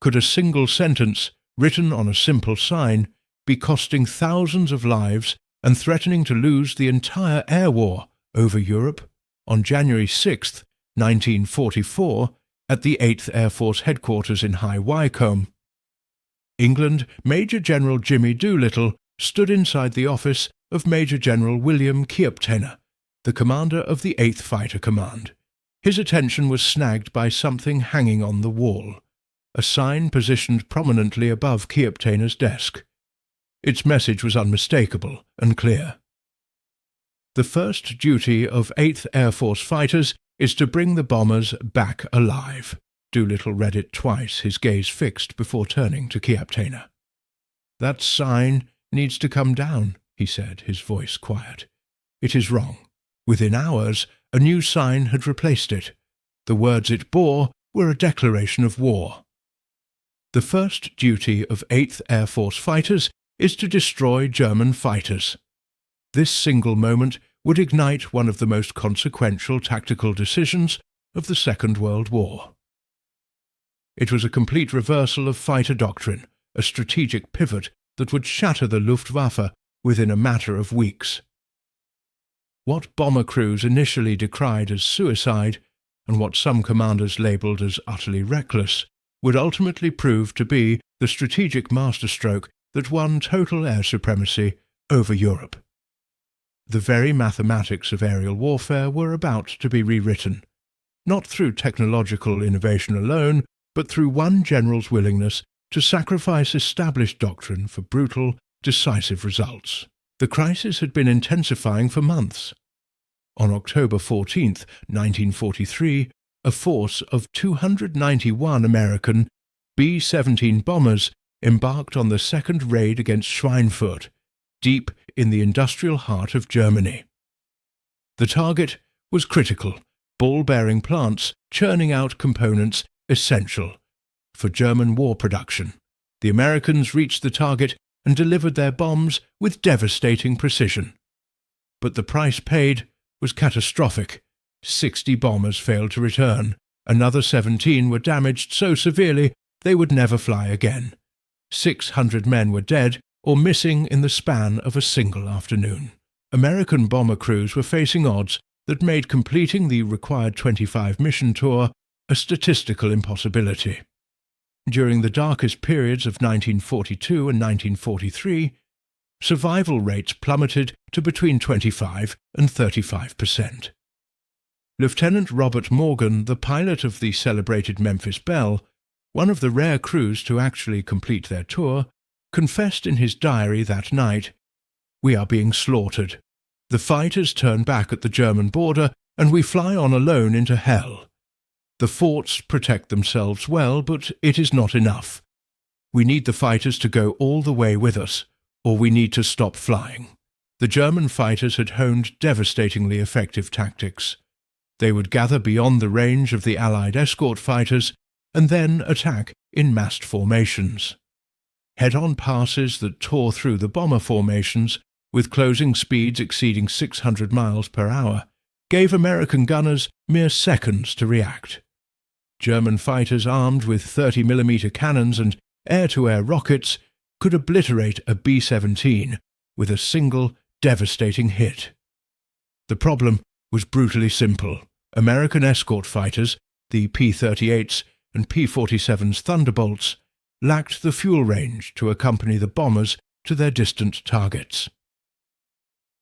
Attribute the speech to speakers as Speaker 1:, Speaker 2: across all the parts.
Speaker 1: could a single sentence, written on a simple sign, be costing thousands of lives and threatening to lose the entire air war over Europe? On January 6, 1944, at the 8th Air Force Headquarters in High Wycombe, England, Major General Jimmy Doolittle stood inside the office of Major General William Keoptner, the commander of the 8th Fighter Command. His attention was snagged by something hanging on the wall, a sign positioned prominently above Keoptner's desk. Its message was unmistakable and clear. The first duty of 8th Air Force fighters is to bring the bombers back alive. Doolittle read it twice, his gaze fixed before turning to Keoptner. That sign needs to come down, he said, his voice quiet. It is wrong. Within hours, a new sign had replaced it. The words it bore were a declaration of war. The first duty of 8th Air Force fighters is to destroy German fighters. This single moment would ignite one of the most consequential tactical decisions of the Second World War. It was a complete reversal of fighter doctrine, a strategic pivot that would shatter the Luftwaffe within a matter of weeks. What bomber crews initially decried as suicide, and what some commanders labelled as utterly reckless, would ultimately prove to be the strategic masterstroke that won total air supremacy over Europe. The very mathematics of aerial warfare were about to be rewritten, not through technological innovation alone, but through one general's willingness to sacrifice established doctrine for brutal, decisive results. The crisis had been intensifying for months. On October 14, 1943, a force of 291 American B-17 bombers embarked on the second raid against Schweinfurt, deep in the industrial heart of Germany. The target was critical, ball-bearing plants churning out components essential for German war production. The Americans reached the target and delivered their bombs with devastating precision. But the price paid was catastrophic. 60 bombers failed to return. Another 17 were damaged so severely they would never fly again. 600 men were dead or missing in the span of a single afternoon. American bomber crews were facing odds that made completing the required 25 mission tour a statistical impossibility. During the darkest periods of 1942 and 1943, survival rates plummeted to between 25 and 35%. Lieutenant Robert Morgan, the pilot of the celebrated Memphis Belle, one of the rare crews to actually complete their tour, confessed in his diary that night, "We are being slaughtered. The fighters turn back at the German border and we fly on alone into hell. The forts protect themselves well, but it is not enough. We need the fighters to go all the way with us, or we need to stop flying." The German fighters had honed devastatingly effective tactics. They would gather beyond the range of the Allied escort fighters and then attack in massed formations. Head-on passes that tore through the bomber formations, with closing speeds exceeding 600 miles per hour, gave American gunners mere seconds to react. German fighters armed with 30mm cannons and air-to-air rockets could obliterate a B-17 with a single devastating hit. The problem was brutally simple. American escort fighters, the P-38s and P-47's Thunderbolts, lacked the fuel range to accompany the bombers to their distant targets.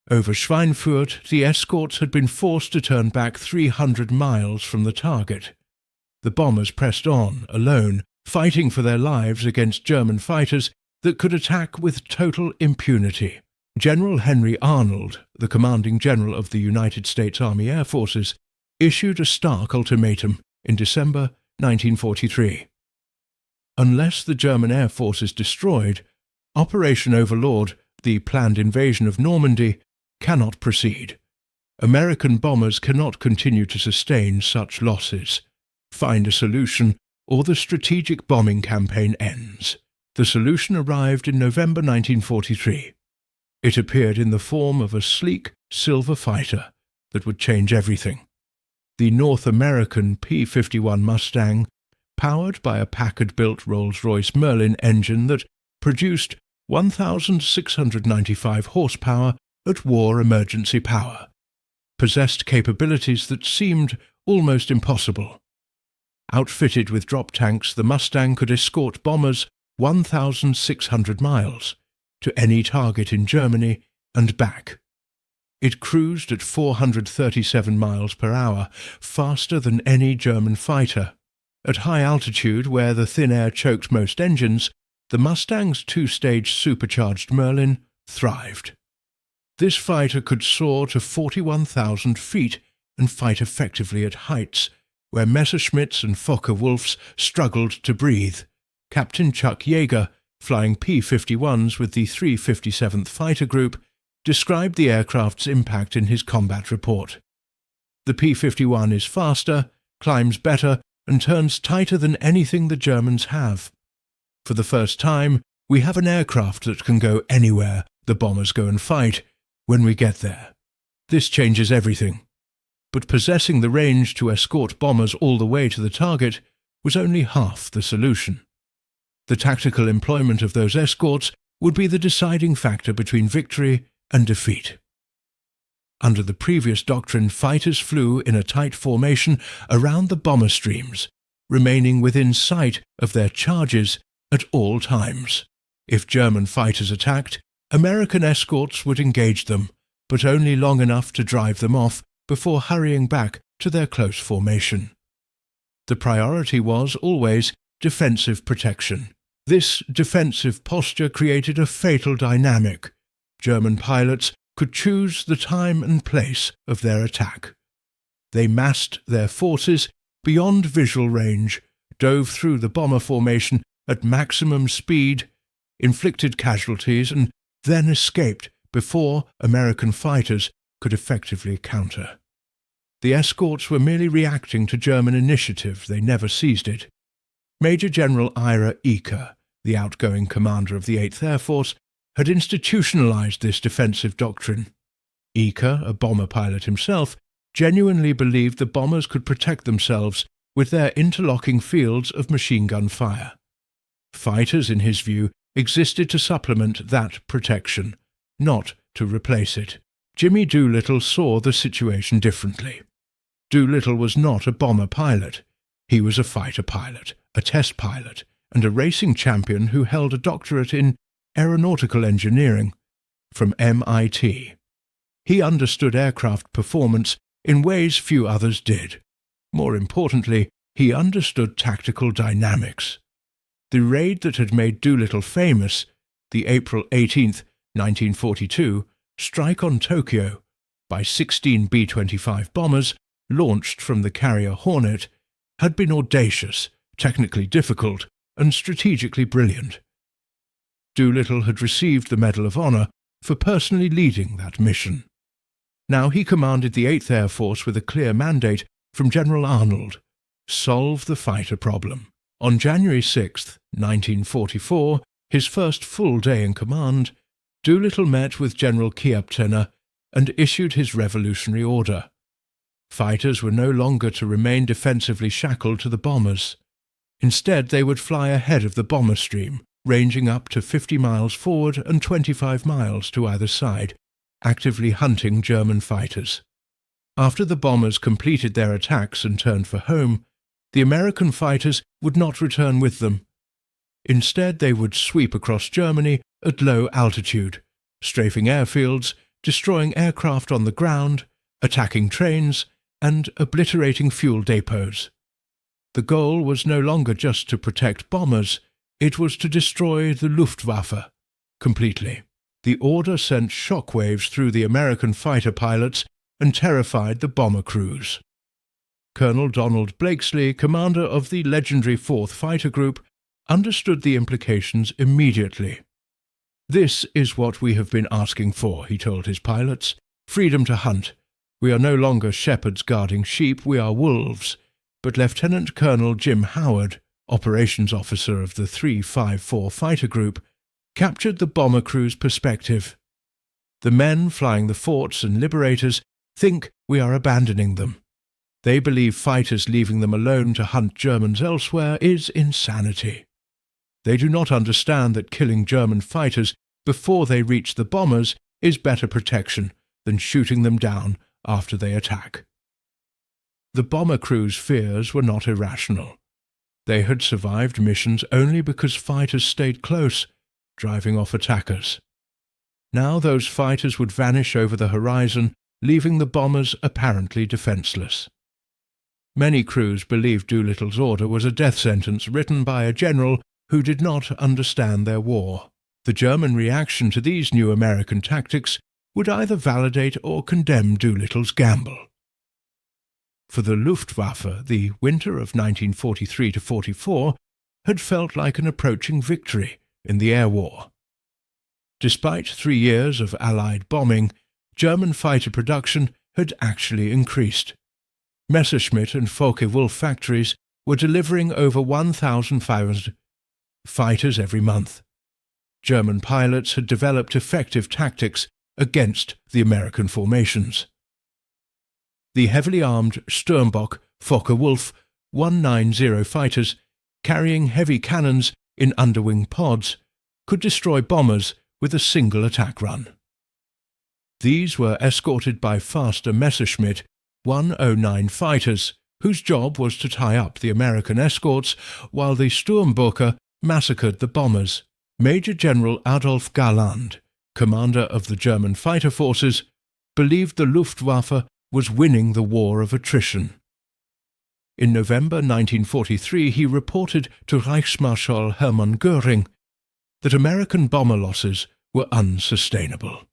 Speaker 1: Over Schweinfurt, the escorts had been forced to turn back 300 miles from the target. The bombers pressed on, alone, fighting for their lives against German fighters that could attack with total impunity. General Henry Arnold, the commanding general of the United States Army Air Forces, issued a stark ultimatum in December 1943. Unless the German Air Force is destroyed, Operation Overlord, the planned invasion of Normandy, cannot proceed. American bombers cannot continue to sustain such losses. Find a solution, or the strategic bombing campaign ends. The solution arrived in November 1943. It appeared in the form of a sleek silver fighter that would change everything. The North American P-51 Mustang, powered by a Packard-built Rolls-Royce Merlin engine that produced 1,695 horsepower at war emergency power, possessed capabilities that seemed almost impossible. Outfitted with drop tanks, the Mustang could escort bombers 1,600 miles to any target in Germany and back. It cruised at 437 miles per hour, faster than any German fighter. At high altitude, where the thin air choked most engines, the Mustang's two-stage supercharged Merlin thrived. This fighter could soar to 41,000 feet and fight effectively at heights where Messerschmitts and Fokker-Wulfs struggled to breathe. Captain Chuck Yeager, flying P-51s with the 357th Fighter Group, described the aircraft's impact in his combat report. The P-51 is faster, climbs better, and turns tighter than anything the Germans have. For the first time, we have an aircraft that can go anywhere the bombers go and fight when we get there. This changes everything. But possessing the range to escort bombers all the way to the target was only half the solution. The tactical employment of those escorts would be the deciding factor between victory and defeat. Under the previous doctrine, fighters flew in a tight formation around the bomber streams, remaining within sight of their charges at all times. If German fighters attacked, American escorts would engage them, but only long enough to drive them off before hurrying back to their close formation. The priority was always defensive protection. This defensive posture created a fatal dynamic. German pilots could choose the time and place of their attack. They massed their forces beyond visual range, dove through the bomber formation at maximum speed, inflicted casualties, and then escaped before American fighters could effectively counter. The escorts were merely reacting to German initiative. They never seized it. Major General Ira Eaker, the outgoing commander of the 8th Air Force, had institutionalized this defensive doctrine. Eaker, a bomber pilot himself, genuinely believed the bombers could protect themselves with their interlocking fields of machine gun fire. Fighters, in his view, existed to supplement that protection, not to replace it. Jimmy Doolittle saw the situation differently. Doolittle was not a bomber pilot. He was a fighter pilot, a test pilot, and a racing champion who held a doctorate in aeronautical engineering from MIT. He understood aircraft performance in ways few others did. More importantly, he understood tactical dynamics. The raid that had made Doolittle famous, the April 18, 1942, strike on Tokyo by 16 B-25 bombers launched from the carrier Hornet, had been audacious, technically difficult, and strategically brilliant. Doolittle had received the Medal of Honor for personally leading that mission. Now he commanded the 8th Air Force with a clear mandate from General Arnold: solve the fighter problem. On January 6, 1944, his first full day in command, Doolittle met with General Kieptner and issued his revolutionary order. Fighters were no longer to remain defensively shackled to the bombers. Instead, they would fly ahead of the bomber stream, ranging up to 50 miles forward and 25 miles to either side, actively hunting German fighters. After the bombers completed their attacks and turned for home, the American fighters would not return with them. Instead, they would sweep across Germany at low altitude, strafing airfields, destroying aircraft on the ground, attacking trains, and obliterating fuel depots. The goal was no longer just to protect bombers, it was to destroy the Luftwaffe completely. The order sent shockwaves through the American fighter pilots and terrified the bomber crews. Colonel Donald Blakesley, commander of the legendary 4th Fighter Group, understood the implications immediately. "This is what we have been asking for," he told his pilots. "Freedom to hunt. We are no longer shepherds guarding sheep, we are wolves." But Lieutenant Colonel Jim Howard, operations officer of the 354 Fighter Group, captured the bomber crew's perspective. "The men flying the forts and liberators think we are abandoning them. They believe fighters leaving them alone to hunt Germans elsewhere is insanity. They do not understand that killing German fighters before they reach the bombers is better protection than shooting them down after they attack. The bomber crew's fears were not irrational. They had survived missions only because fighters stayed close, driving off attackers. Now those fighters would vanish over the horizon, leaving the bombers apparently defenseless. Many crews believed Doolittle's order was a death sentence written by a general who did not understand their war. The German reaction to these new American tactics would either validate or condemn Doolittle's gamble. For the Luftwaffe, the winter of 1943–44 had felt like an approaching victory in the air war. Despite 3 years of Allied bombing, German fighter production had actually increased. Messerschmitt and Focke-Wulf factories were delivering over 1,500 fighters every month. German pilots had developed effective tactics against the American formations. The heavily armed Sturmbock Focke-Wulf 190 fighters, carrying heavy cannons in underwing pods, could destroy bombers with a single attack run. These were escorted by faster Messerschmitt 109 fighters, whose job was to tie up the American escorts while the Sturmböcke massacred the bombers. Major General Adolf Galland, commander of the German fighter forces, believed the Luftwaffe was winning the war of attrition. In November 1943 he reported to Reichsmarschall Hermann Göring that American bomber losses were unsustainable.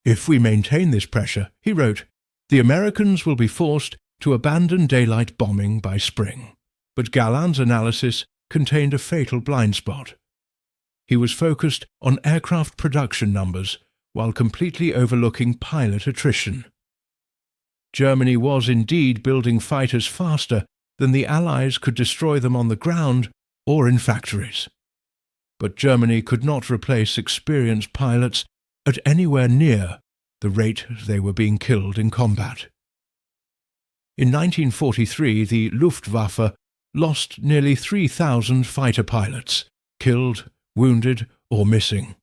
Speaker 1: "If we maintain this pressure," he wrote, "the Americans will be forced to abandon daylight bombing by spring." But Galland's analysis contained a fatal blind spot. He was focused on aircraft production numbers while completely overlooking pilot attrition. Germany was indeed building fighters faster than the Allies could destroy them on the ground or in factories. But Germany could not replace experienced pilots at anywhere near the rate they were being killed in combat. In 1943, the Luftwaffe lost nearly 3,000 fighter pilots, killed, wounded, or missing.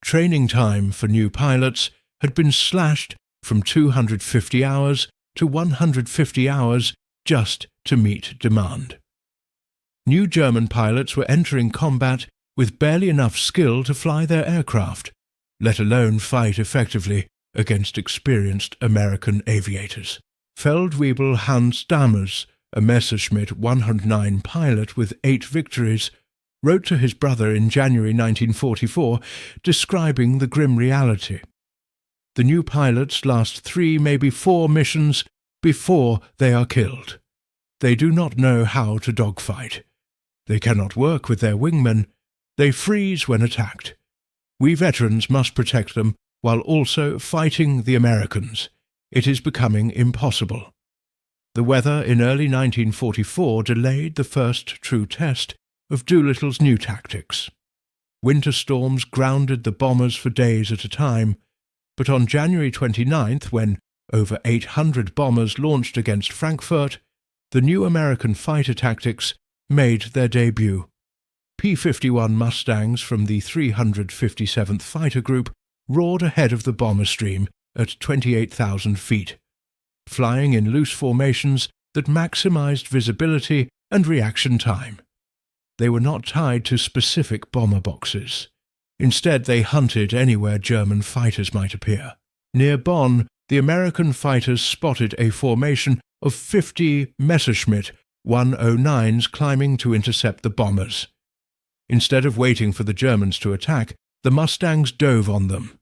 Speaker 1: Training time for new pilots had been slashed from 250 hours to 150 hours just to meet demand. New German pilots were entering combat with barely enough skill to fly their aircraft, let alone fight effectively against experienced American aviators. Feldwebel Hans Dammers, a Messerschmitt 109 pilot with 8 victories, wrote to his brother in January 1944, describing the grim reality. The new pilots last 3, maybe 4 missions before they are killed. They do not know how to dogfight. They cannot work with their wingmen. They freeze when attacked. We veterans must protect them while also fighting the Americans. It is becoming impossible. The weather in early 1944 delayed the first true test of Doolittle's new tactics. Winter storms grounded the bombers for days at a time, but on January 29th, when over 800 bombers launched against Frankfurt, the new American fighter tactics made their debut. P-51 Mustangs from the 357th Fighter Group roared ahead of the bomber stream at 28,000 feet, flying in loose formations that maximized visibility and reaction time. They were not tied to specific bomber boxes. Instead, they hunted anywhere German fighters might appear. Near Bonn, the American fighters spotted a formation of 50 Messerschmitt 109s climbing to intercept the bombers. Instead of waiting for the Germans to attack, the Mustangs dove on them.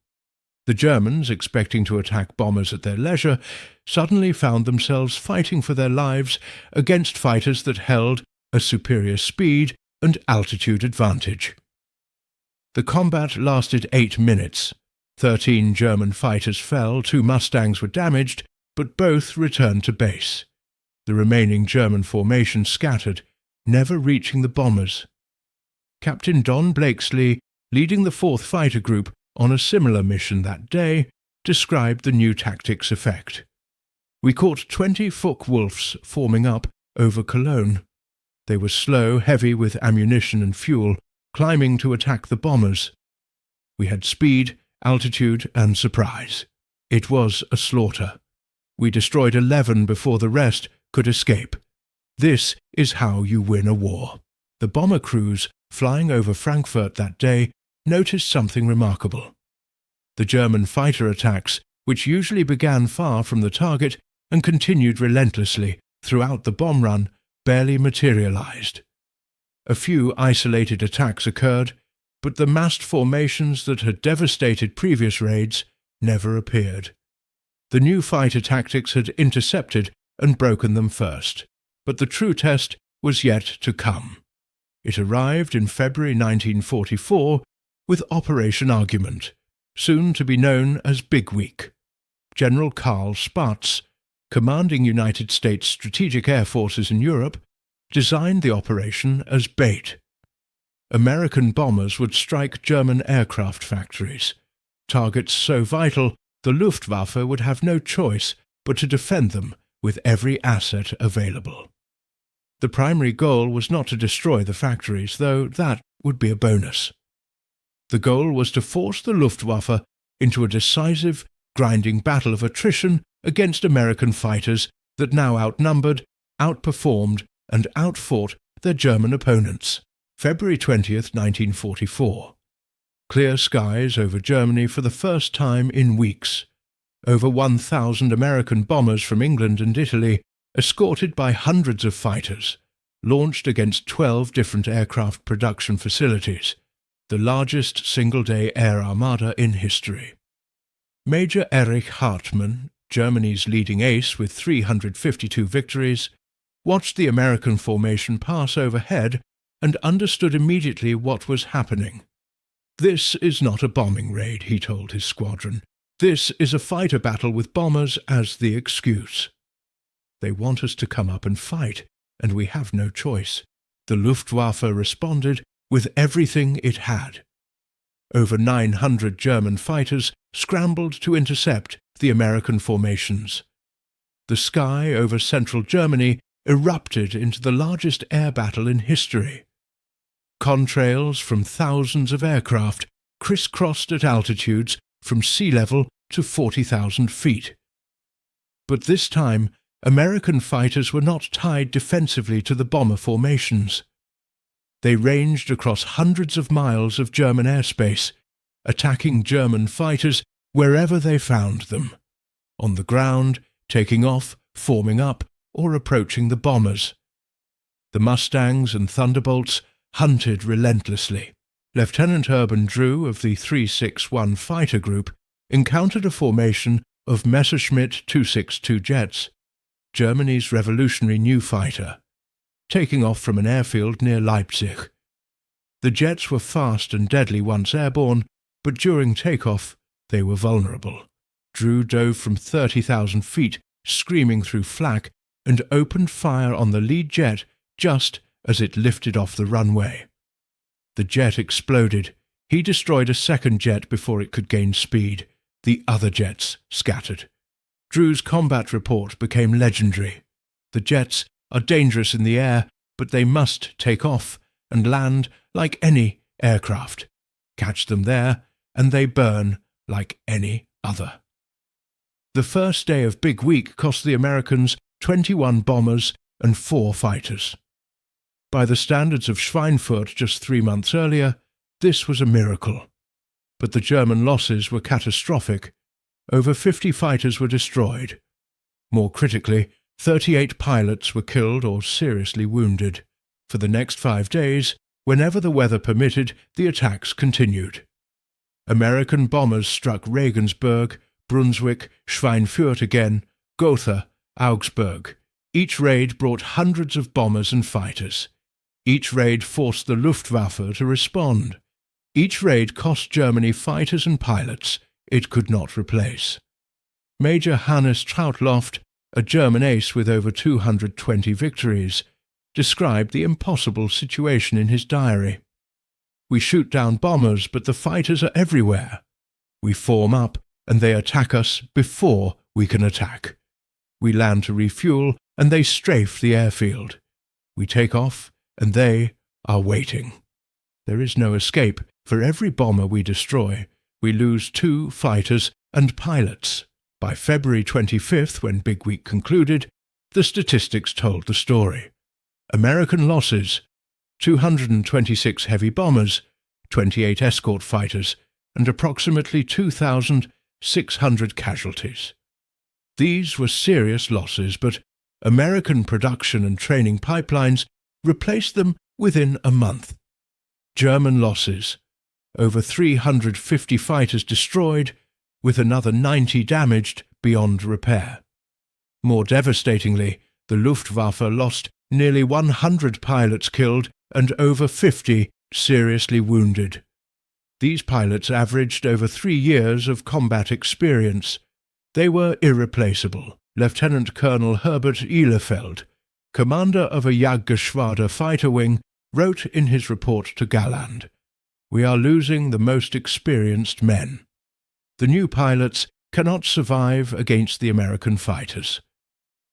Speaker 1: The Germans, expecting to attack bombers at their leisure, suddenly found themselves fighting for their lives against fighters that held a superior speed and altitude advantage. The combat lasted 8 minutes. 13 German fighters fell, 2 Mustangs were damaged, but both returned to base. The remaining German formation scattered, never reaching the bombers. Captain Don Blakesley, leading the 4th Fighter Group on a similar mission that day, described the new tactics' effect. We caught 20 Focke-Wulfs forming up over Cologne. They were slow, heavy with ammunition and fuel, climbing to attack the bombers. We had speed, altitude, and surprise. It was a slaughter. We destroyed 11 before the rest could escape. This is how you win a war. The bomber crews flying over Frankfurt that day noticed something remarkable. The German fighter attacks, which usually began far from the target and continued relentlessly throughout the bomb run, barely materialized. A few isolated attacks occurred, but the massed formations that had devastated previous raids never appeared. The new fighter tactics had intercepted and broken them first, but the true test was yet to come. It arrived in February 1944 with Operation Argument, soon to be known as Big Week. General Karl Spaatz, commanding United States Strategic Air Forces in Europe, designed the operation as bait. American bombers would strike German aircraft factories, targets so vital the Luftwaffe would have no choice but to defend them with every asset available. The primary goal was not to destroy the factories, though that would be a bonus. The goal was to force the Luftwaffe into a decisive, grinding battle of attrition against American fighters that now outnumbered, outperformed, and outfought their German opponents. February 20th, 1944. Clear skies over Germany for the first time in weeks. Over 1,000 American bombers from England and Italy, escorted by hundreds of fighters, launched against 12 different aircraft production facilities, the largest single-day air armada in history. Major Erich Hartmann, Germany's leading ace with 352 victories, watched the American formation pass overhead and understood immediately what was happening. "This is not a bombing raid," he told his squadron. "This is a fighter battle with bombers as the excuse. They want us to come up and fight, and we have no choice." The Luftwaffe responded with everything it had. Over 900 German fighters scrambled to intercept the American formations. The sky over central Germany erupted into the largest air battle in history. Contrails from thousands of aircraft crisscrossed at altitudes from sea level to 40,000 feet. But this time, American fighters were not tied defensively to the bomber formations. They ranged across hundreds of miles of German airspace, attacking German fighters wherever they found them, on the ground, taking off, forming up, or approaching the bombers. The Mustangs and Thunderbolts hunted relentlessly. Lieutenant Urban Drew of the 361 Fighter Group encountered a formation of Messerschmitt 262 jets, Germany's revolutionary new fighter, taking off from an airfield near Leipzig. The jets were fast and deadly once airborne, but during takeoff they were vulnerable. Drew dove from 30,000 feet, screaming through flak, and opened fire on the lead jet just as it lifted off the runway. The jet exploded. He destroyed a second jet before it could gain speed. The other jets scattered. Drew's combat report became legendary. "The jets are dangerous in the air, but they must take off and land like any aircraft. Catch them there, and they burn like any other." The first day of Big Week cost the Americans 21 bombers and 4 fighters. By the standards of Schweinfurt just 3 months earlier, this was a miracle. But the German losses were catastrophic. Over 50 fighters were destroyed. More critically, 38 pilots were killed or seriously wounded. For the next 5 days, whenever the weather permitted, the attacks continued. American bombers struck Regensburg, Brunswick, Schweinfurt again, Gotha, Augsburg. Each raid brought hundreds of bombers and fighters. Each raid forced the Luftwaffe to respond. Each raid cost Germany fighters and pilots it could not replace. Major Hannes Trautloft, a German ace with over 220 victories, described the impossible situation in his diary. "We shoot down bombers, but the fighters are everywhere. We form up, and they attack us before we can attack. We land to refuel, and they strafe the airfield. We take off, and they are waiting. There is no escape. For every bomber we destroy, we lose 2 fighters and pilots. By February 25th, when Big Week concluded, the statistics told the story. American losses: 226 heavy bombers, 28 escort fighters, and approximately 2,600 casualties. These were serious losses, but American production and training pipelines replaced them within a month. German losses: over 350 fighters destroyed, with another 90 damaged beyond repair. More devastatingly, the Luftwaffe lost nearly 100 pilots killed and over 50 seriously wounded. These pilots averaged over 3 years of combat experience. They were irreplaceable. Lieutenant Colonel Herbert Ihlefeld, commander of a Jagdgeschwader fighter wing, wrote in his report to Galland, "We are losing the most experienced men. The new pilots cannot survive against the American fighters.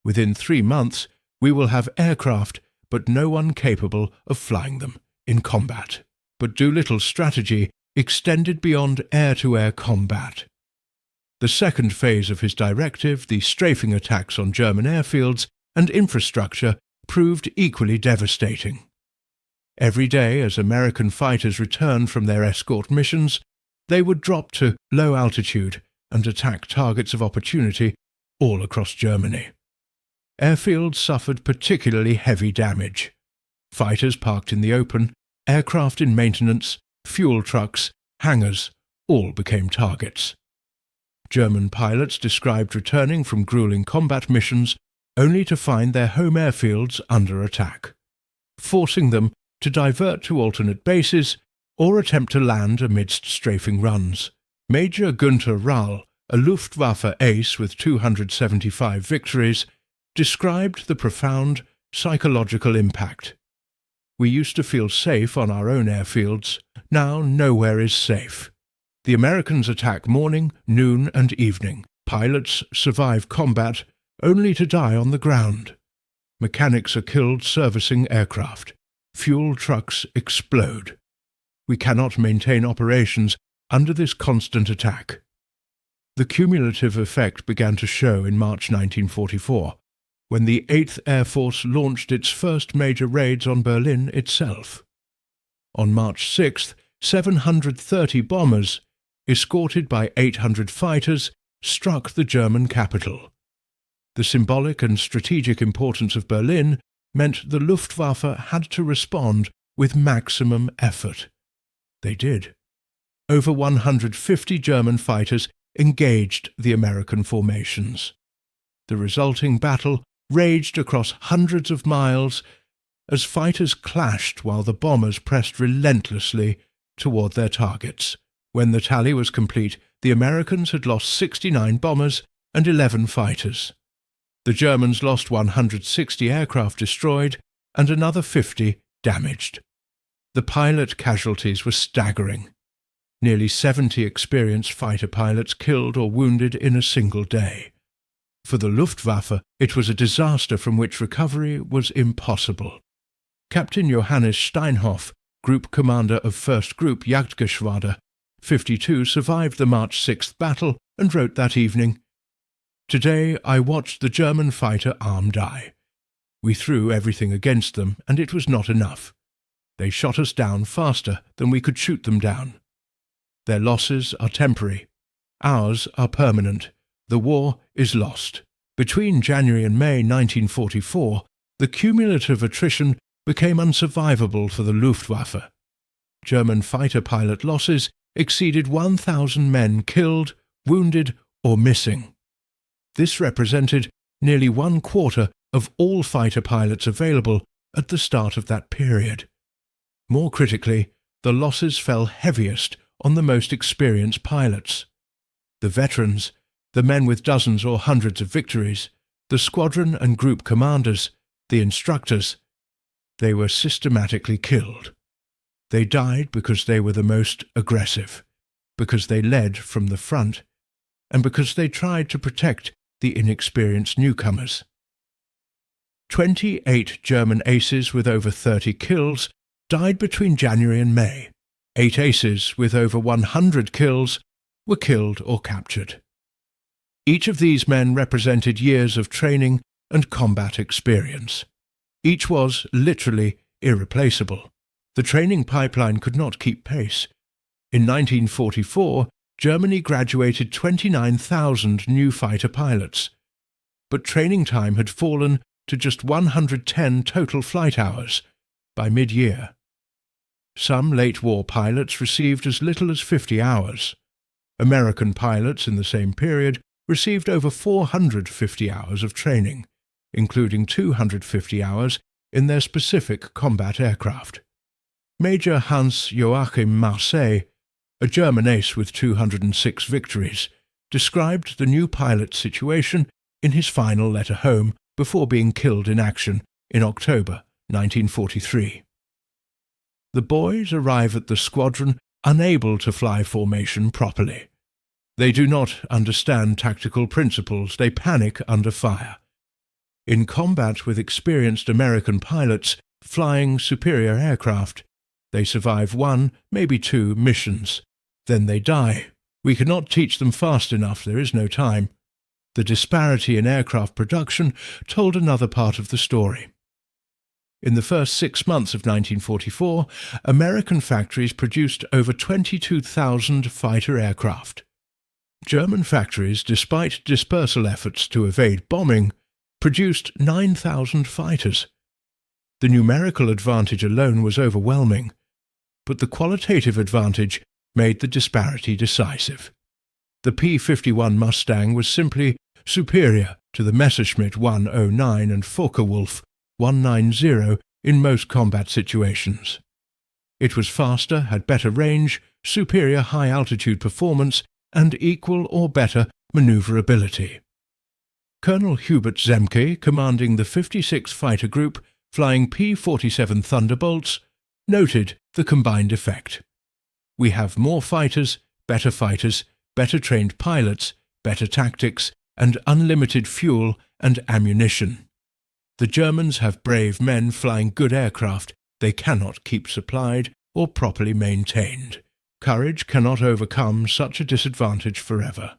Speaker 1: Within 3 months, we will have aircraft, but no one capable of flying them in combat." But Doolittle's strategy extended beyond air-to-air combat. The second phase of his directive, the strafing attacks on German airfields and infrastructure, proved equally devastating. Every day, as American fighters returned from their escort missions, they would drop to low altitude and attack targets of opportunity all across Germany. Airfields suffered particularly heavy damage. Fighters parked in the open, aircraft in maintenance, fuel trucks, hangars, all became targets. German pilots described returning from grueling combat missions only to find their home airfields under attack, forcing them to divert to alternate bases or attempt to land amidst strafing runs. Major Günther Rall, a Luftwaffe ace with 275 victories, described the profound psychological impact. "We used to feel safe on our own airfields. Now nowhere is safe. The Americans attack morning, noon, and evening. Pilots survive combat only to die on the ground. Mechanics are killed servicing aircraft. Fuel trucks explode. We cannot maintain operations under this constant attack." The cumulative effect began to show in March 1944, when the 8th Air Force launched its first major raids on Berlin itself. On March 6th, 730 bombers, escorted by 800 fighters, struck the German capital. The symbolic and strategic importance of Berlin meant the Luftwaffe had to respond with maximum effort. They did. Over 150 German fighters engaged the American formations. The resulting battle raged across hundreds of miles as fighters clashed while the bombers pressed relentlessly toward their targets. When the tally was complete, the Americans had lost 69 bombers and 11 fighters. The Germans lost 160 aircraft destroyed and another 50 damaged. The pilot casualties were staggering. Nearly 70 experienced fighter pilots killed or wounded in a single day. For the Luftwaffe, it was a disaster from which recovery was impossible. Captain Johannes Steinhoff, Group Commander of 1st Group Jagdgeschwader 52, survived the March 6th battle and wrote that evening, "Today I watched the German fighter arm die. We threw everything against them, and it was not enough. They shot us down faster than we could shoot them down. Their losses are temporary. Ours are permanent. The war is lost." Between January and May 1944, the cumulative attrition became unsurvivable for the Luftwaffe. German fighter pilot losses exceeded 1,000 men killed, wounded, or missing. This represented nearly 1/4 of all fighter pilots available at the start of that period. More critically, the losses fell heaviest on the most experienced pilots. The veterans, the men with dozens or hundreds of victories, the squadron and group commanders, the instructors, they were systematically killed. They died because they were the most aggressive, because they led from the front, and because they tried to protect the inexperienced newcomers. 28 German aces with over 30 kills died between January and May. 8 aces with over 100 kills were killed or captured. Each of these men represented years of training and combat experience. Each was literally irreplaceable. The training pipeline could not keep pace. In 1944, Germany graduated 29,000 new fighter pilots, but training time had fallen to just 110 total flight hours by mid-year. Some late-war pilots received as little as 50 hours. American pilots in the same period received over 450 hours of training, including 250 hours in their specific combat aircraft. Major Hans-Joachim Marseille, a German ace with 206 victories, described the new pilot's situation in his final letter home before being killed in action in October 1943. The boys arrive at the squadron unable to fly formation properly. They do not understand tactical principles. They panic under fire. In combat with experienced American pilots flying superior aircraft, they survive 1, maybe 2 missions. Then they die. We cannot teach them fast enough. There is no time. The disparity in aircraft production told another part of the story. In the first 6 months of 1944, American factories produced over 22,000 fighter aircraft. German factories, despite dispersal efforts to evade bombing, produced 9,000 fighters. The numerical advantage alone was overwhelming, but the qualitative advantage made the disparity decisive. The P-51 Mustang was simply superior to the Messerschmitt 109 and Focke-Wulf 190 in most combat situations. It was faster, had better range, superior high-altitude performance, and equal or better maneuverability. Colonel Hubert Zemke, commanding the 56th Fighter Group, flying P-47 Thunderbolts, noted the combined effect. We have more fighters, better trained pilots, better tactics, and unlimited fuel and ammunition. The Germans have brave men flying good aircraft they cannot keep supplied or properly maintained. Courage cannot overcome such a disadvantage forever.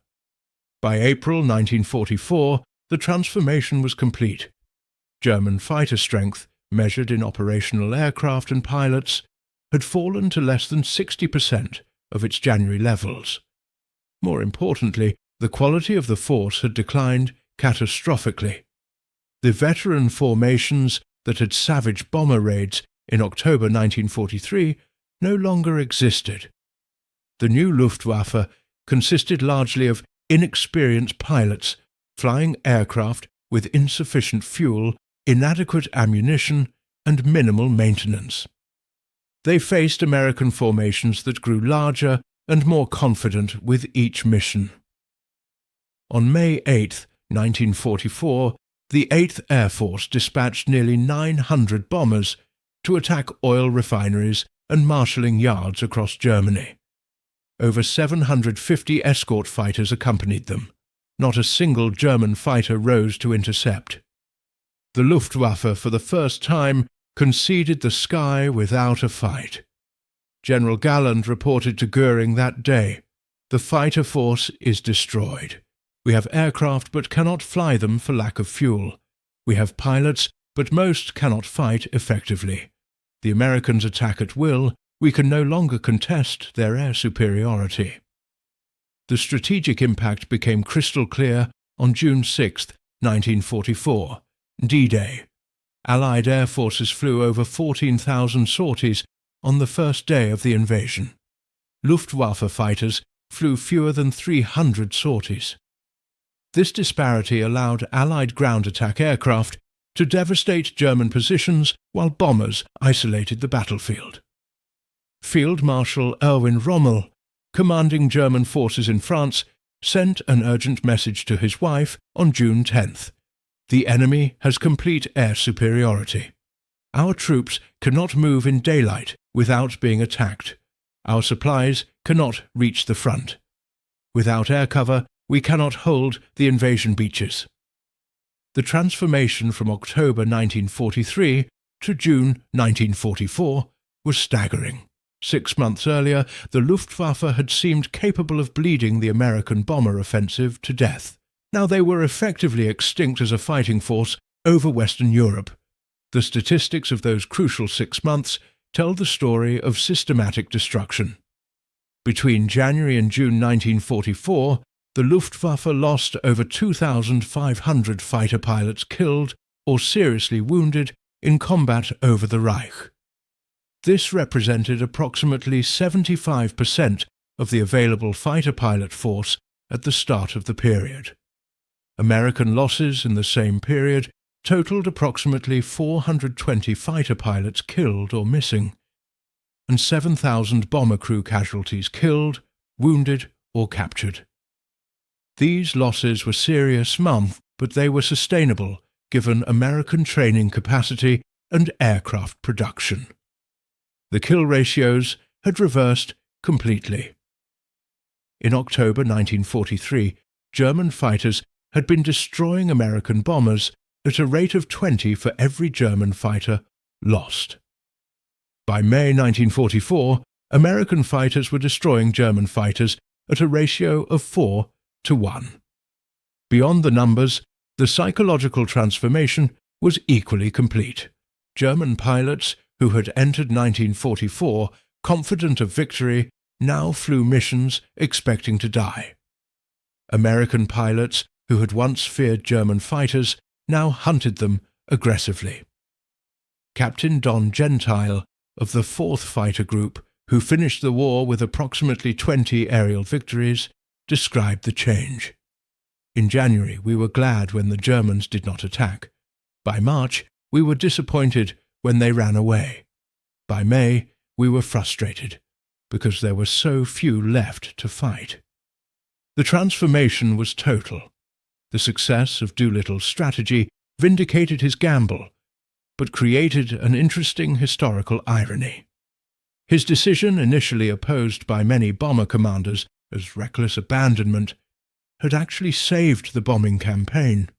Speaker 1: By April 1944, the transformation was complete. German fighter strength, measured in operational aircraft and pilots, had fallen to less than 60% of its January levels. More importantly, the quality of the force had declined catastrophically. The veteran formations that had savaged bomber raids in October 1943 no longer existed. The new Luftwaffe consisted largely of inexperienced pilots flying aircraft with insufficient fuel, inadequate ammunition, and minimal maintenance. They faced American formations that grew larger and more confident with each mission. On May 8, 1944, the 8th Air Force dispatched nearly 900 bombers to attack oil refineries and marshalling yards across Germany. Over 750 escort fighters accompanied them. Not a single German fighter rose to intercept. The Luftwaffe, for the first time, conceded the sky without a fight. General Galland reported to Goering that day, "The fighter force is destroyed. We have aircraft but cannot fly them for lack of fuel. We have pilots, but most cannot fight effectively. The Americans attack at will. We can no longer contest their air superiority." The strategic impact became crystal clear on June 6, 1944, D-Day. Allied air forces flew over 14,000 sorties on the first day of the invasion. Luftwaffe fighters flew fewer than 300 sorties. This disparity allowed Allied ground attack aircraft to devastate German positions while bombers isolated the battlefield. Field Marshal Erwin Rommel, commanding German forces in France, sent an urgent message to his wife on June 10th. "The enemy has complete air superiority. Our troops cannot move in daylight without being attacked. Our supplies cannot reach the front. Without air cover, we cannot hold the invasion beaches. The transformation from October 1943 to June 1944 was staggering. 6 months earlier, the Luftwaffe had seemed capable of bleeding the American bomber offensive to death. Now they were effectively extinct as a fighting force over Western Europe. The statistics of those crucial 6 months tell the story of systematic destruction. Between January and June 1944, the Luftwaffe lost over 2,500 fighter pilots killed or seriously wounded in combat over the Reich. This represented approximately 75% of the available fighter pilot force at the start of the period. American losses in the same period totaled approximately 420 fighter pilots killed or missing, and 7,000 bomber crew casualties killed, wounded, or captured. These losses were serious, but they were sustainable given American training capacity and aircraft production. The kill ratios had reversed completely. In October 1943, German fighters had been destroying American bombers at a rate of 20 for every German fighter lost. By May 1944, American fighters were destroying German fighters at a ratio of 4 to 1. Beyond the numbers, the psychological transformation was equally complete. German pilots who had entered 1944 confident of victory now flew missions expecting to die. American pilots who had once feared German fighters now hunted them aggressively. Captain Don Gentile of the 4th Fighter Group, who finished the war with approximately 20 aerial victories, described the change. In January, we were glad when the Germans did not attack. By March, we were disappointed when they ran away. By May, we were frustrated, because there were so few left to fight. The transformation was total. The success of Doolittle's strategy vindicated his gamble, but created an interesting historical irony. His decision, initially opposed by many bomber commanders as reckless abandonment, had actually saved the bombing campaign.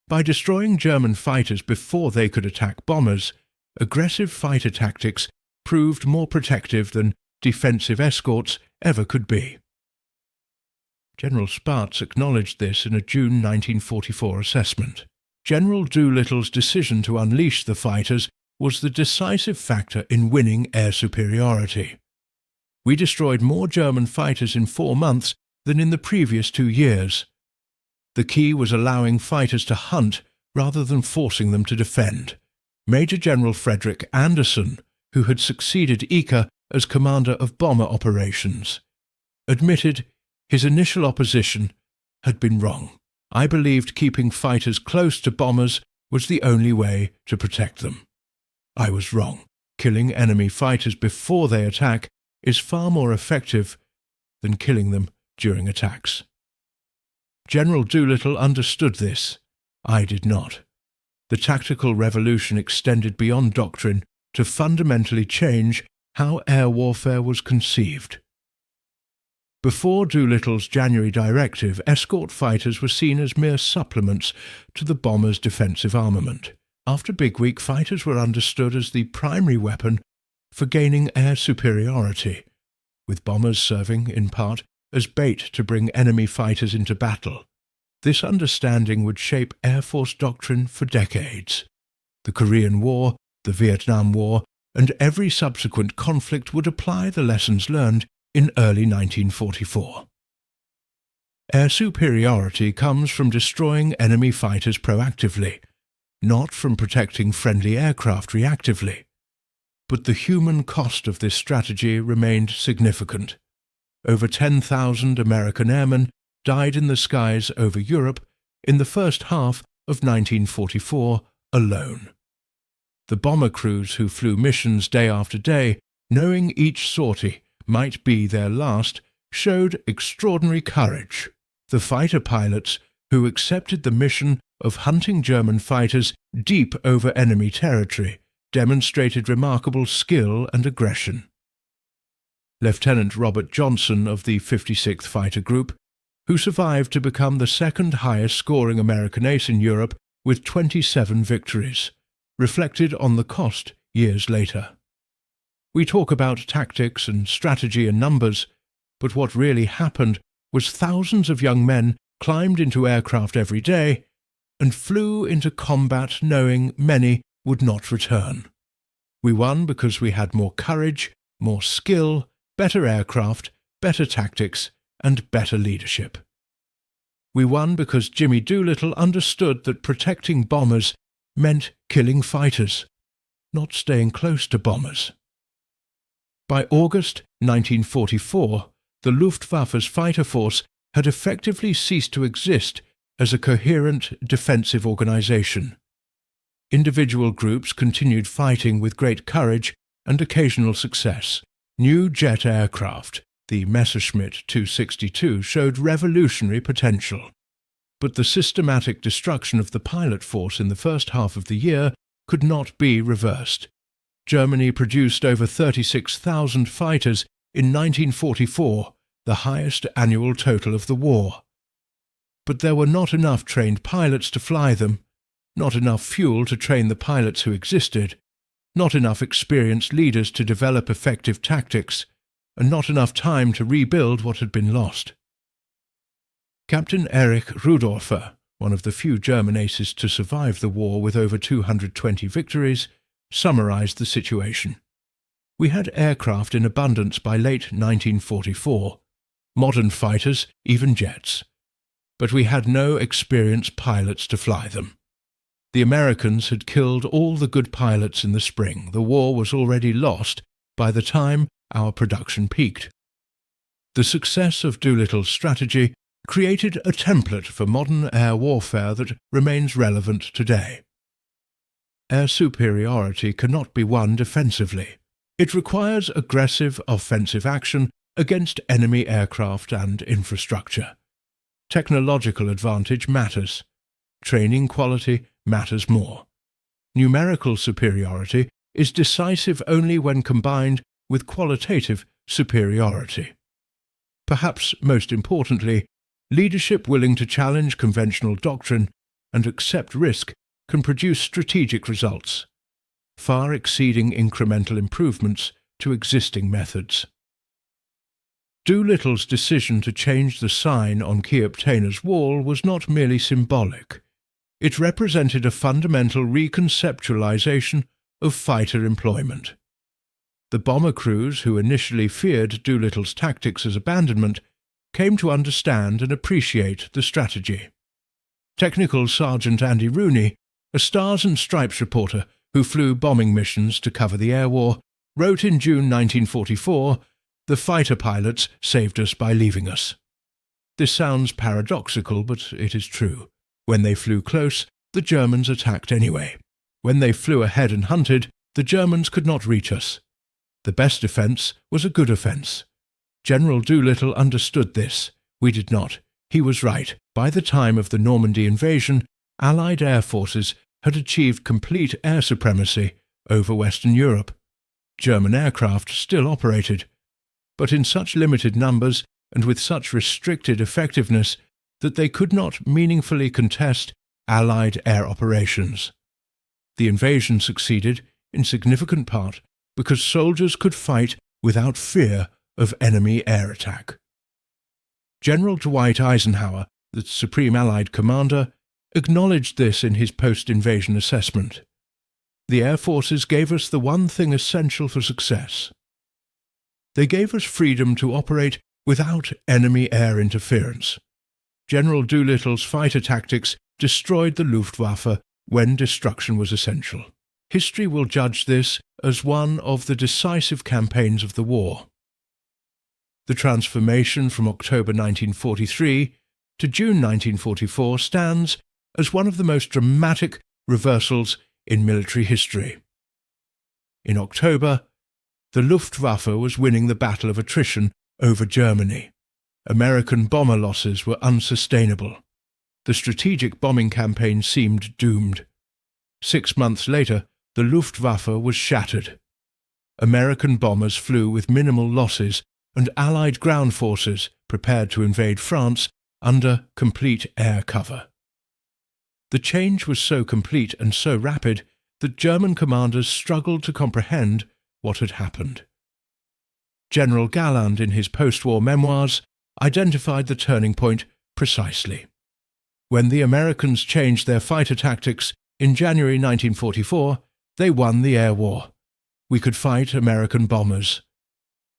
Speaker 1: By destroying German fighters before they could attack bombers, aggressive fighter tactics proved more protective than defensive escorts ever could be. General Spaatz acknowledged this in a June 1944 assessment. General Doolittle's decision to unleash the fighters was the decisive factor in winning air superiority. We destroyed more German fighters in 4 months than in the previous 2 years. The key was allowing fighters to hunt rather than forcing them to defend. Major General Frederick Anderson, who had succeeded Eaker as commander of bomber operations, admitted his initial opposition had been wrong. I believed keeping fighters close to bombers was the only way to protect them. I was wrong. Killing enemy fighters before they attack is far more effective than killing them during attacks. General Doolittle understood this. I did not. The tactical revolution extended beyond doctrine to fundamentally change how air warfare was conceived. Before Doolittle's January directive, escort fighters were seen as mere supplements to the bomber's defensive armament. After Big Week, fighters were understood as the primary weapon for gaining air superiority, with bombers serving, in part, as bait to bring enemy fighters into battle. This understanding would shape Air Force doctrine for decades. The Korean War, the Vietnam War, and every subsequent conflict would apply the lessons learned in early 1944. Air superiority comes from destroying enemy fighters proactively, not from protecting friendly aircraft reactively. But the human cost of this strategy remained significant. Over 10,000 American airmen died in the skies over Europe in the first half of 1944 alone. The bomber crews who flew missions day after day, knowing each sortie might be their last, showed extraordinary courage. The fighter pilots who accepted the mission of hunting German fighters deep over enemy territory demonstrated remarkable skill and aggression. Lieutenant Robert Johnson of the 56th Fighter Group who survived to become the second highest scoring American ace in Europe with 27 victories, reflected on the cost years later. We talk about tactics and strategy and numbers, but what really happened was thousands of young men climbed into aircraft every day and flew into combat knowing many would not return. We won because we had more courage, more skill, better aircraft, better tactics, and better leadership. We won because Jimmy Doolittle understood that protecting bombers meant killing fighters, not staying close to bombers. By August 1944, the Luftwaffe's fighter force had effectively ceased to exist as a coherent defensive organization. Individual groups continued fighting with great courage and occasional success. New jet aircraft, the Messerschmitt 262, showed revolutionary potential. But the systematic destruction of the pilot force in the first half of the year could not be reversed. Germany produced over 36,000 fighters in 1944, the highest annual total of the war. But there were not enough trained pilots to fly them, not enough fuel to train the pilots who existed, not enough experienced leaders to develop effective tactics, and not enough time to rebuild what had been lost. Captain Erich Rudorfer, one of the few German aces to survive the war with over 220 victories, summarized the situation. We had aircraft in abundance by late 1944, modern fighters, even jets. But we had no experienced pilots to fly them. The Americans had killed all the good pilots in the spring. The war was already lost by the time our production peaked. The success of Doolittle's strategy created a template for modern air warfare that remains relevant today. Air superiority cannot be won defensively. It requires aggressive offensive action against enemy aircraft and infrastructure. Technological advantage matters. Training quality matters more. Numerical superiority is decisive only when combined with qualitative superiority. Perhaps most importantly, leadership willing to challenge conventional doctrine and accept risk can produce strategic results, far exceeding incremental improvements to existing methods. Doolittle's decision to change the sign on Key Obtainer's wall was not merely symbolic. It represented a fundamental reconceptualization of fighter employment. The bomber crews, who initially feared Doolittle's tactics as abandonment, came to understand and appreciate the strategy. Technical Sergeant Andy Rooney, a Stars and Stripes reporter who flew bombing missions to cover the air war, wrote in June 1944, "The fighter pilots saved us by leaving us." This sounds paradoxical, but it is true. When they flew close, the Germans attacked anyway. When they flew ahead and hunted, the Germans could not reach us. The best defence was a good offence. General Doolittle understood this. We did not. He was right. By the time of the Normandy invasion, Allied air forces had achieved complete air supremacy over Western Europe. German aircraft still operated, but in such limited numbers and with such restricted effectiveness that they could not meaningfully contest Allied air operations. The invasion succeeded, in significant part, because soldiers could fight without fear of enemy air attack. General Dwight Eisenhower, the Supreme Allied Commander, acknowledged this in his post-invasion assessment. The air forces gave us the one thing essential for success. They gave us freedom to operate without enemy air interference. General Doolittle's fighter tactics destroyed the Luftwaffe when destruction was essential. History will judge this as one of the decisive campaigns of the war. The transformation from October 1943 to June 1944 stands as one of the most dramatic reversals in military history. In October, the Luftwaffe was winning the battle of attrition over Germany. American bomber losses were unsustainable. The strategic bombing campaign seemed doomed. 6 months later, the Luftwaffe was shattered. American bombers flew with minimal losses, and Allied ground forces, prepared to invade France, under complete air cover. The change was so complete and so rapid that German commanders struggled to comprehend what had happened. General Galland, in his post-war memoirs, identified the turning point precisely. When the Americans changed their fighter tactics in January 1944, they won the air war. We could fight American bombers.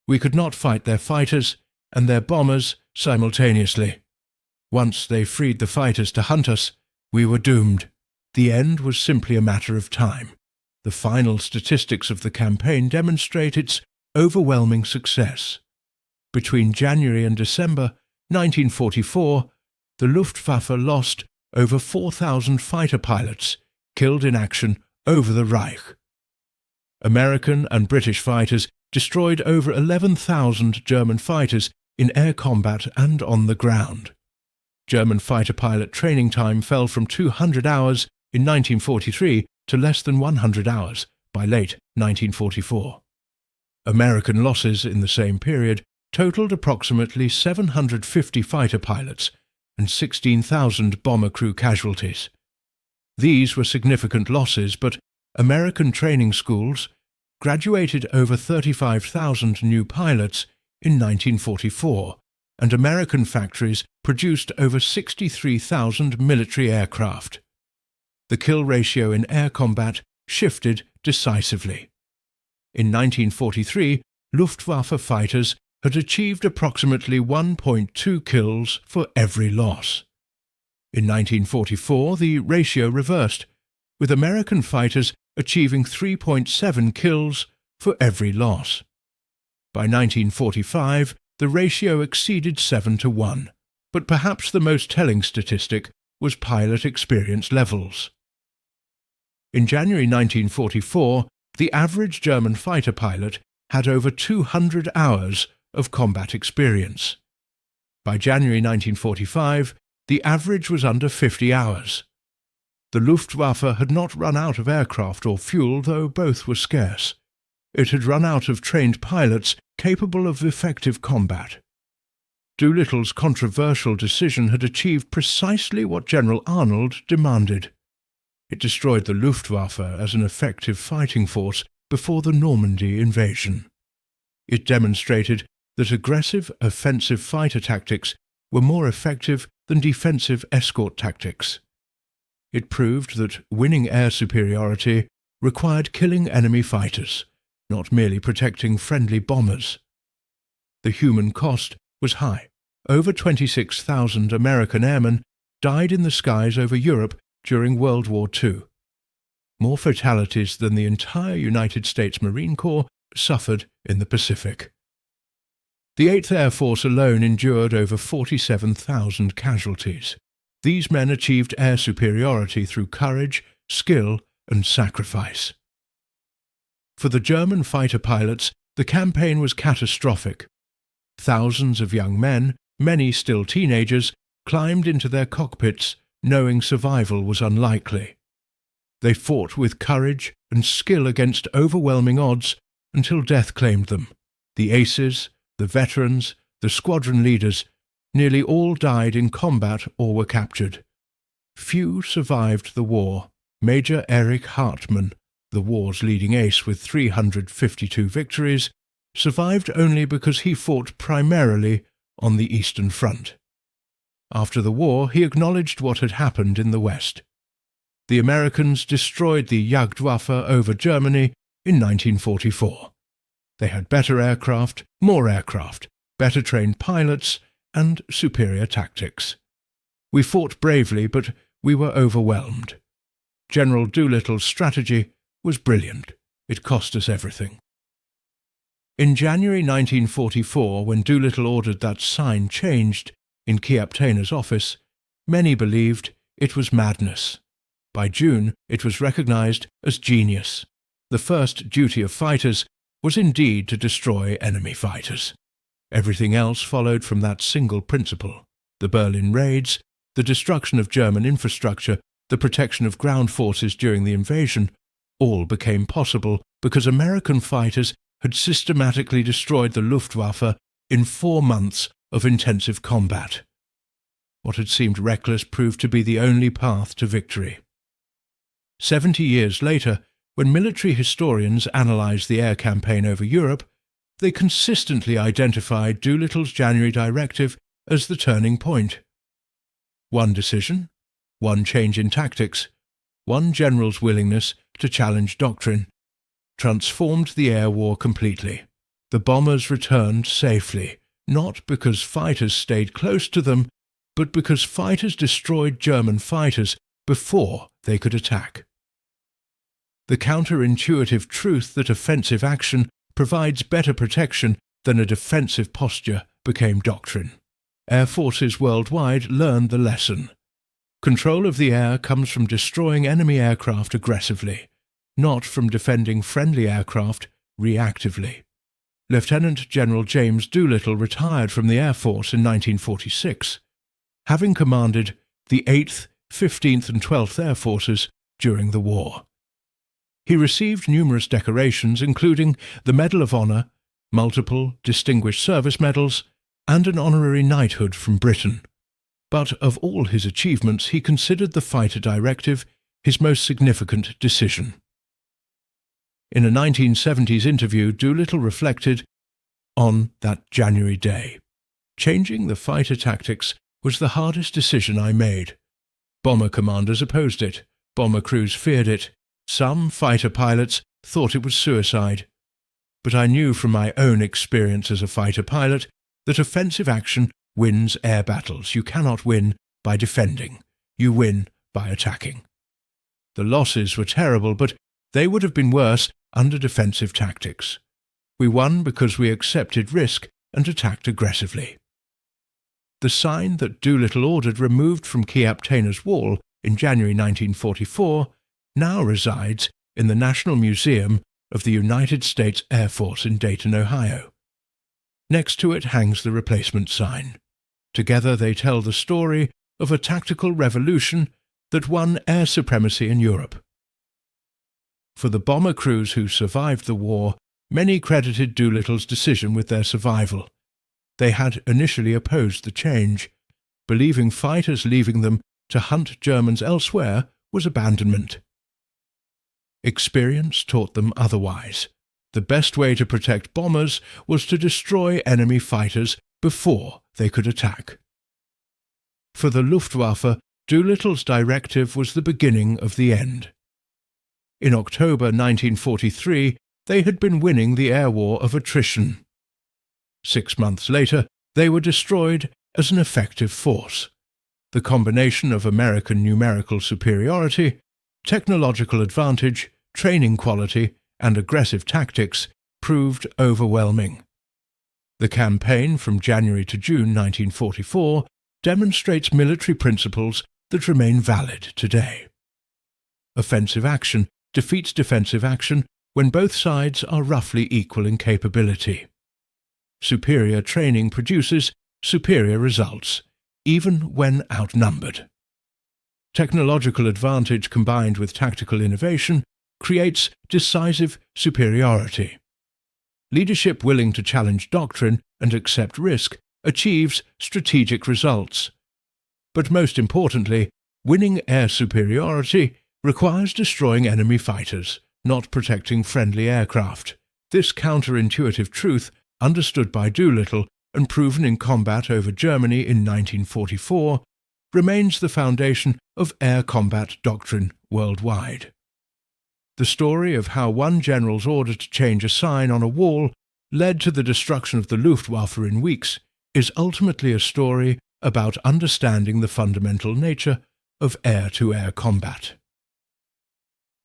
Speaker 1: We could not fight their fighters and their bombers simultaneously. Once they freed the fighters to hunt us, we were doomed. The end was simply a matter of time. The final statistics of the campaign demonstrate its overwhelming success. Between January and December 1944, the Luftwaffe lost over 4,000 fighter pilots killed in action over the Reich. American and British fighters destroyed over 11,000 German fighters in air combat and on the ground. German fighter pilot training time fell from 200 hours in 1943 to less than 100 hours by late 1944. American losses in the same period totaled approximately 750 fighter pilots and 16,000 bomber crew casualties. These were significant losses, but American training schools graduated over 35,000 new pilots in 1944, and American factories produced over 63,000 military aircraft. The kill ratio in air combat shifted decisively. In 1943, Luftwaffe fighters had achieved approximately 1.2 kills for every loss. In 1944, the ratio reversed, with American fighters achieving 3.7 kills for every loss. By 1945, the ratio exceeded 7-1, but perhaps the most telling statistic was pilot experience levels. In January 1944, the average German fighter pilot had over 200 hours of combat experience. By January 1945, the average was under 50 hours. The Luftwaffe had not run out of aircraft or fuel, though both were scarce. It had run out of trained pilots capable of effective combat. Doolittle's controversial decision had achieved precisely what General Arnold demanded. It destroyed the Luftwaffe as an effective fighting force before the Normandy invasion. It demonstrated that aggressive, offensive fighter tactics were more effective than defensive escort tactics. It proved that winning air superiority required killing enemy fighters, not merely protecting friendly bombers. The human cost was high. Over 26,000 American airmen died in the skies over Europe during World War II. More fatalities than the entire United States Marine Corps suffered in the Pacific. The 8th Air Force alone endured over 47,000 casualties. These men achieved air superiority through courage, skill, and sacrifice. For the German fighter pilots, the campaign was catastrophic. Thousands of young men, many still teenagers, climbed into their cockpits knowing survival was unlikely. They fought with courage and skill against overwhelming odds until death claimed them. The aces, the veterans, the squadron leaders, nearly all died in combat or were captured. Few survived the war. Major Erich Hartmann, the war's leading ace with 352 victories, survived only because he fought primarily on the Eastern Front. After the war, he acknowledged what had happened in the West. The Americans destroyed the Jagdwaffe over Germany in 1944. They had better aircraft, more aircraft, better trained pilots, and superior tactics. We fought bravely, but we were overwhelmed. General Doolittle's strategy was brilliant. It cost us everything. In January 1944, when Doolittle ordered that sign changed in Kiaptena's office, many believed it was madness. By June, it was recognized as genius. The first duty of fighters was indeed to destroy enemy fighters. Everything else followed from that single principle. The Berlin raids, the destruction of German infrastructure, the protection of ground forces during the invasion, all became possible because American fighters had systematically destroyed the Luftwaffe in 4 months of intensive combat. What had seemed reckless proved to be the only path to victory. 70 years later, when military historians analysed the air campaign over Europe, they consistently identified Doolittle's January directive as the turning point. One decision, one change in tactics, one general's willingness to challenge doctrine, transformed the air war completely. The bombers returned safely, not because fighters stayed close to them, but because fighters destroyed German fighters before they could attack. The counterintuitive truth that offensive action provides better protection than a defensive posture became doctrine. Air forces worldwide learned the lesson. Control of the air comes from destroying enemy aircraft aggressively, not from defending friendly aircraft reactively. Lieutenant General James Doolittle retired from the Air Force in 1946, having commanded the 8th, 15th and 12th Air Forces during the war. He received numerous decorations, including the Medal of Honor, multiple Distinguished Service Medals, and an honorary knighthood from Britain. But of all his achievements, he considered the fighter directive his most significant decision. In a 1970s interview, Doolittle reflected on that January day. Changing the fighter tactics was the hardest decision I made. Bomber commanders opposed it. Bomber crews feared it. Some fighter pilots thought it was suicide. But I knew from my own experience as a fighter pilot that offensive action wins air battles. You cannot win by defending. You win by attacking. The losses were terrible, but they would have been worse under defensive tactics. We won because we accepted risk and attacked aggressively. The sign that Doolittle ordered removed from Kiap-Taina's wall in January 1944 now resides in the National Museum of the United States Air Force in Dayton, Ohio. Next to it hangs the replacement sign. Together they tell the story of a tactical revolution that won air supremacy in Europe. For the bomber crews who survived the war, many credited Doolittle's decision with their survival. They had initially opposed the change, believing fighters leaving them to hunt Germans elsewhere was abandonment. Experience taught them otherwise. The best way to protect bombers was to destroy enemy fighters before they could attack. For the Luftwaffe, Doolittle's directive was the beginning of the end. In October 1943, they had been winning the air war of attrition. 6 months later, they were destroyed as an effective force. The combination of American numerical superiority, technological advantage, training quality, and aggressive tactics proved overwhelming. The campaign from January to June 1944 demonstrates military principles that remain valid today. Offensive action defeats defensive action when both sides are roughly equal in capability. Superior training produces superior results, even when outnumbered. Technological advantage combined with tactical innovation creates decisive superiority. Leadership willing to challenge doctrine and accept risk achieves strategic results. But most importantly, winning air superiority requires destroying enemy fighters, not protecting friendly aircraft. This counterintuitive truth, understood by Doolittle and proven in combat over Germany in 1944, remains the foundation of air combat doctrine worldwide. The story of how one general's order to change a sign on a wall led to the destruction of the Luftwaffe in weeks is ultimately a story about understanding the fundamental nature of air-to-air combat.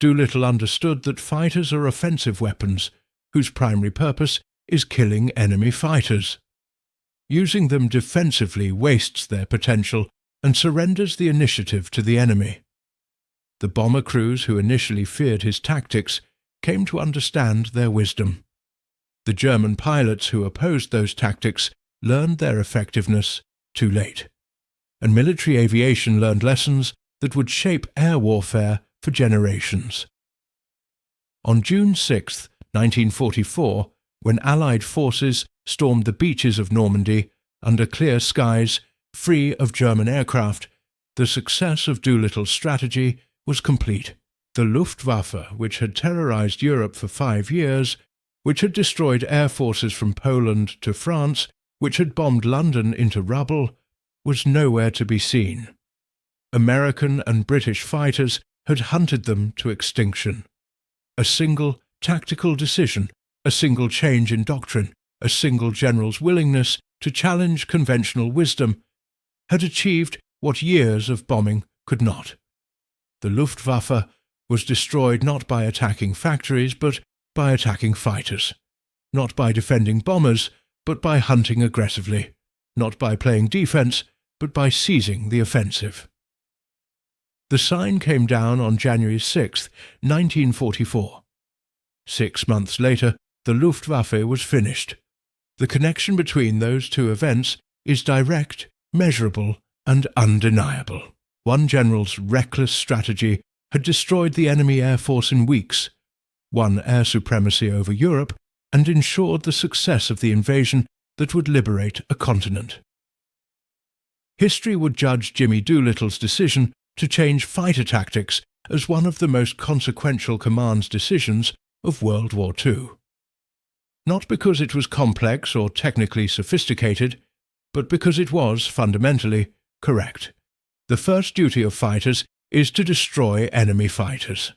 Speaker 1: Doolittle understood that fighters are offensive weapons whose primary purpose is killing enemy fighters. Using them defensively wastes their potential and surrenders the initiative to the enemy. The bomber crews who initially feared his tactics came to understand their wisdom. The German pilots who opposed those tactics learned their effectiveness too late, and military aviation learned lessons that would shape air warfare for generations. On June 6, 1944, when Allied forces stormed the beaches of Normandy under clear skies, free of German aircraft, the success of Doolittle's strategy was complete. The Luftwaffe, which had terrorized Europe for 5 years, which had destroyed air forces from Poland to France, which had bombed London into rubble, was nowhere to be seen. American and British fighters had hunted them to extinction. A single tactical decision, a single change in doctrine, a single general's willingness to challenge conventional wisdom had achieved what years of bombing could not. The Luftwaffe was destroyed not by attacking factories, but by attacking fighters, not by defending bombers, but by hunting aggressively, not by playing defense, but by seizing the offensive. The sign came down on January 6, 1944. 6 months later, the Luftwaffe was finished. The connection between those two events is direct, measurable, and undeniable. One general's reckless strategy had destroyed the enemy air force in weeks, won air supremacy over Europe, and ensured the success of the invasion that would liberate a continent. History would judge Jimmy Doolittle's decision to change fighter tactics as one of the most consequential command's decisions of World War II. Not because it was complex or technically sophisticated, but because it was, fundamentally, correct. The first duty of fighters is to destroy enemy fighters.